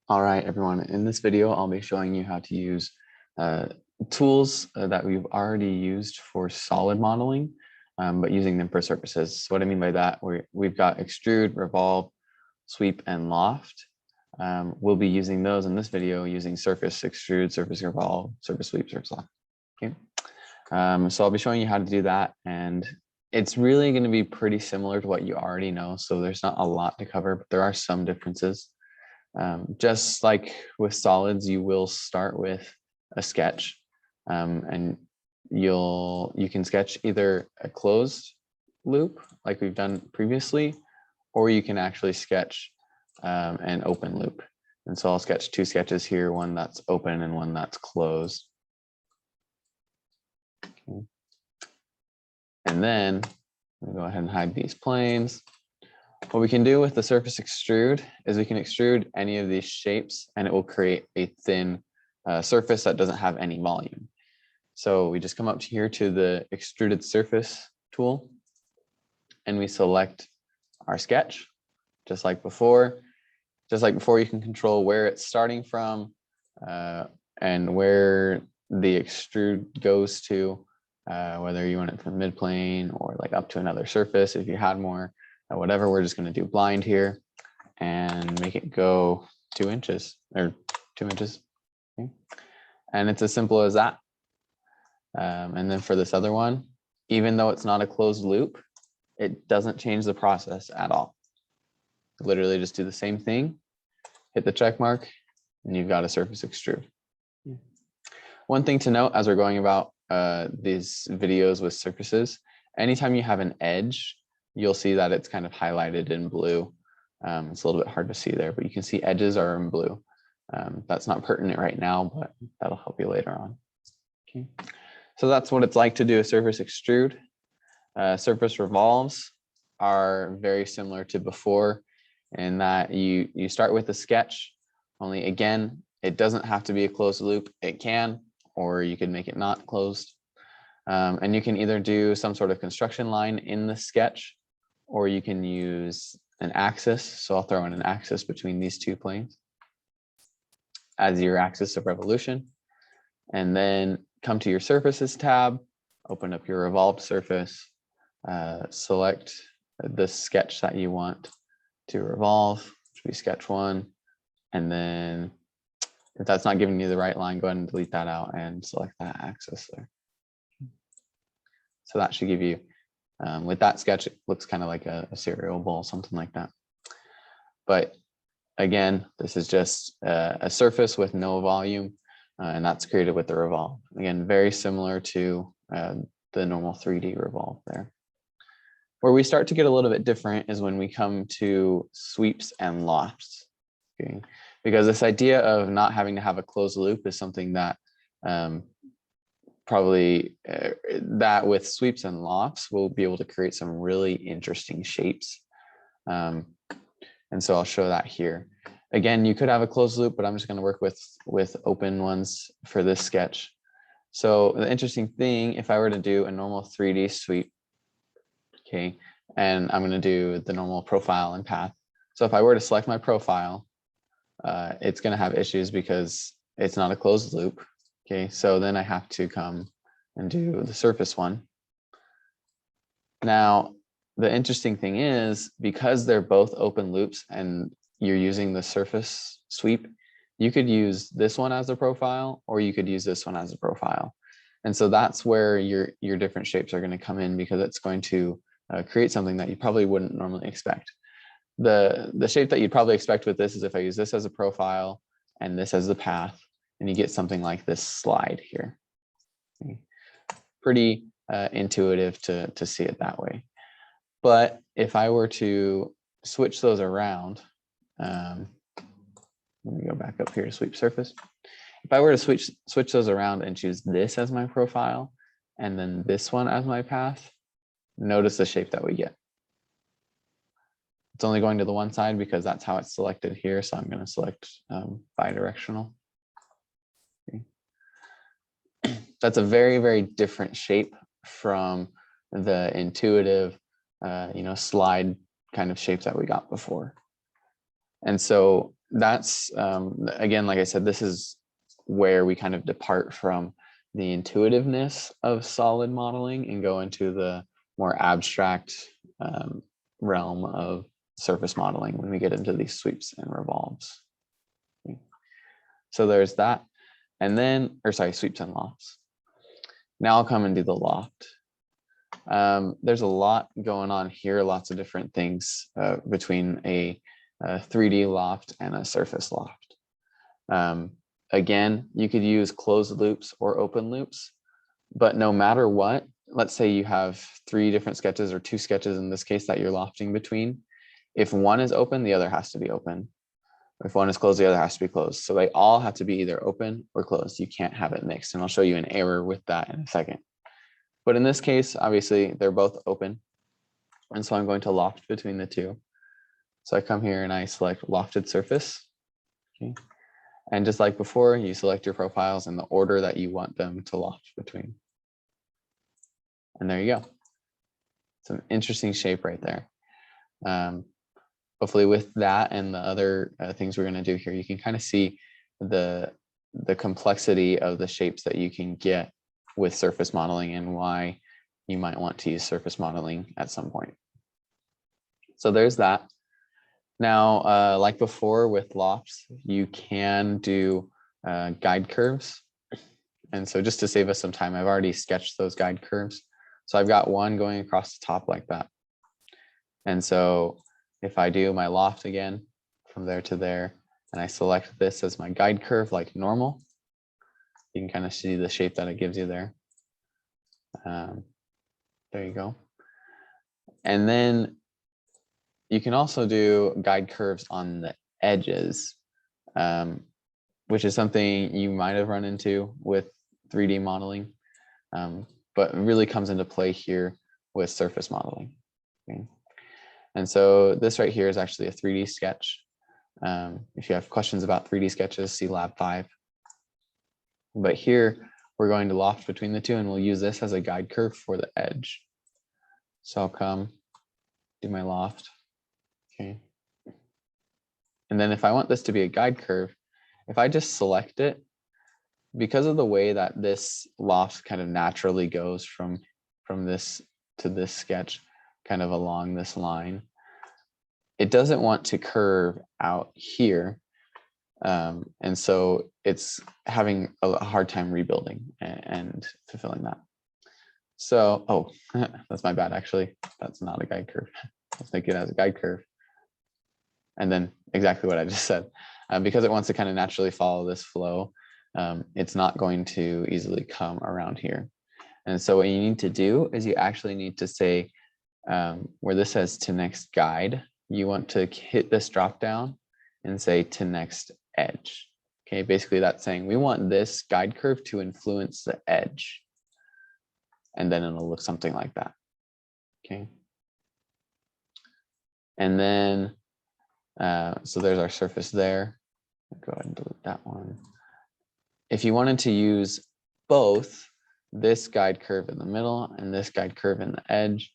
All right, everyone. In this video, I'll be showing you how to use tools that we've already used for solid modeling, but using them for surfaces. So what I mean by that, we've got extrude, revolve, sweep, and loft. We'll be using those in this video using surface, extrude, surface revolve, surface sweep, surface loft. Okay. So I'll be showing you how to do that, and it's really going to be pretty similar to what you already know. So there's not a lot to cover, but there are some differences. Just like with solids, you will start with a sketch, and you can sketch either a closed loop like we've done previously, or you can actually sketch an open loop. And so I'll sketch two sketches here, one that's open and one that's closed. Okay. And then we'll go ahead and hide these planes. What we can do with the surface extrude is we can extrude any of these shapes and it will create a thin surface that doesn't have any volume. So we just come up here to the Extruded Surface tool and we select our sketch, just like before. Just like before, you can control where it's starting from and where the extrude goes to, whether you want it from mid-plane or like up to another surface if you had more. Whatever, we're just going to do blind here and make it go 2 inches or 2 inches. Okay. And it's as simple as that. And then for this other one, even though it's not a closed loop, it doesn't change the process at all. Literally just do the same thing, hit the check mark, and you've got a surface extrude. One thing to note as we're going about these videos with surfaces, anytime you have an edge, you'll see that it's kind of highlighted in blue. It's a little bit hard to see there, but you can see edges are in blue. That's not pertinent right now, but that'll help you later on. Okay. So that's what it's like to do a surface extrude. Surface revolves are very similar to before in that you start with a sketch, only again, it doesn't have to be a closed loop. It can, or you can make it not closed. And you can either do some sort of construction line in the sketch, or you can use an axis. So I'll throw in an axis between these two planes as your axis of revolution. And then come to your surfaces tab, open up your revolved surface, select the sketch that you want to revolve, which would be sketch 1. And then if that's not giving you the right line, go ahead and delete that out and select that axis there. So that should give you, with that sketch, it looks kind of like a cereal bowl, something like that. But again, this is just a surface with no volume, and that's created with the revolve. Again, very similar to the normal 3D revolve there. Where we start to get a little bit different is when we come to sweeps and lofts. Okay? Because this idea of not having to have a closed loop is something that probably that with sweeps and lofts, we'll be able to create some really interesting shapes. And so I'll show that here. Again, you could have a closed loop, but I'm just going to work with open ones for this sketch. So the interesting thing, if I were to do a normal 3D sweep, okay, and I'm going to do the normal profile and path. So if I were to select my profile, it's going to have issues because it's not a closed loop. Okay, so then I have to come and do the surface one. Now, the interesting thing is, because they're both open loops and you're using the surface sweep, you could use this one as a profile, or you could use this one as a profile. And so that's where your different shapes are going to come in, because it's going to create something that you probably wouldn't normally expect. The shape that you'd probably expect with this is if I use this as a profile and this as the path, and you get something like this slide here. Okay. Pretty intuitive to see it that way. But if I were to switch those around, let me go back up here to sweep surface. If I were to switch those around and choose this as my profile and then this one as my path, notice the shape that we get. It's only going to the one side because that's how it's selected here. So I'm going to select bidirectional. Okay. That's a very, very different shape from the intuitive, slide kind of shapes that we got before. And so that's, again, like I said, this is where we kind of depart from the intuitiveness of solid modeling and go into the more abstract realm of surface modeling when we get into these sweeps and revolves. Okay. So there's that. And then, or sorry, sweeps and lofts. Now I'll come and do the loft. There's a lot going on here, lots of different things between a 3D loft and a surface loft. Again, you could use closed loops or open loops, but no matter what, let's say you have 3 different sketches or 2 sketches in this case that you're lofting between. If one is open, the other has to be open. If one is closed, the other has to be closed. So they all have to be either open or closed. You can't have it mixed. And I'll show you an error with that in a second. But in this case, obviously, they're both open. And so I'm going to loft between the 2. So I come here and I select Lofted Surface. Okay. And just like before, you select your profiles in the order that you want them to loft between. And there you go. Some interesting shape right there. Hopefully with that and the other things we're going to do here, you can kind of see the complexity of the shapes that you can get with surface modeling and why you might want to use surface modeling at some point. So there's that. Now, like before with lofts, you can do guide curves. And so just to save us some time, I've already sketched those guide curves. So I've got one going across the top like that. And so if I do my loft again, from there to there, and I select this as my guide curve like normal, you can kind of see the shape that it gives you there. There you go. And then you can also do guide curves on the edges, which is something you might have run into with 3D modeling, but really comes into play here with surface modeling. Okay. And so this right here is actually a 3D sketch. If you have questions about 3D sketches, see Lab 5. But here we're going to loft between the 2, and we'll use this as a guide curve for the edge. So I'll come, do my loft. Okay. And then if I want this to be a guide curve, if I just select it, because of the way that this loft kind of naturally goes from this to this sketch, kind of along this line, it doesn't want to curve out here. And so it's having a hard time rebuilding and fulfilling that. So, oh, that's my bad, actually. That's not a guide curve. Let's make it as a guide curve. And then exactly what I just said. Because it wants to kind of naturally follow this flow, it's not going to easily come around here. And so what you need to do is you actually need to say, where this says to next guide, you want to hit this drop down and say to next edge. Okay, basically that's saying we want this guide curve to influence the edge. And then it'll look something like that. Okay. And then, so there's our surface there. I'll go ahead and delete that one. If you wanted to use both this guide curve in the middle and this guide curve in the edge,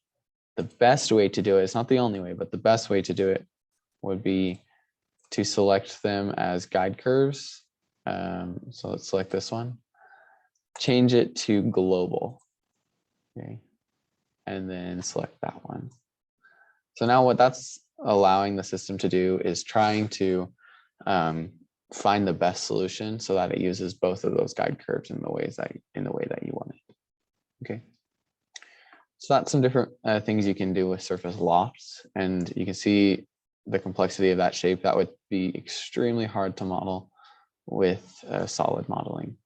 the best way to do it, it's not the only way, but the best way to do it would be to select them as guide curves. So let's select this one, change it to global. Okay. And then select that one. So now what that's allowing the system to do is trying to find the best solution so that it uses both of those guide curves in the way that you want it. Okay. So that's some different things you can do with surface lofts, and you can see the complexity of that shape. That would be extremely hard to model with solid modeling.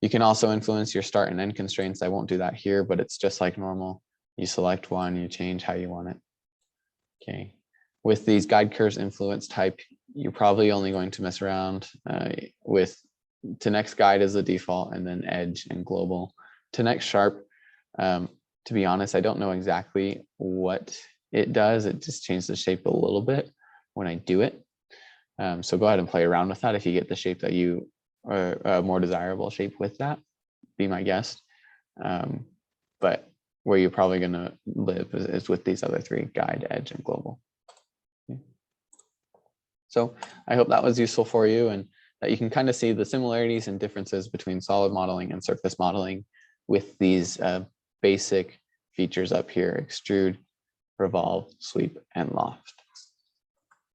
You can also influence your start and end constraints. I won't do that here, but it's just like normal. You select one, you change how you want it. Okay. With these guide curves influence type, you're probably only going to mess around with to next guide as the default, and then edge and global. To next sharp, to be honest, I don't know exactly what it does. It just changes the shape a little bit when I do it. So go ahead and play around with that. If you get the shape that you are a more desirable shape with that, be my guest. But where you're probably going to live is with these other 3, guide, edge, and global. Okay. So I hope that was useful for you and that you can kind of see the similarities and differences between solid modeling and surface modeling with these basic features up here: extrude, revolve, sweep, and loft.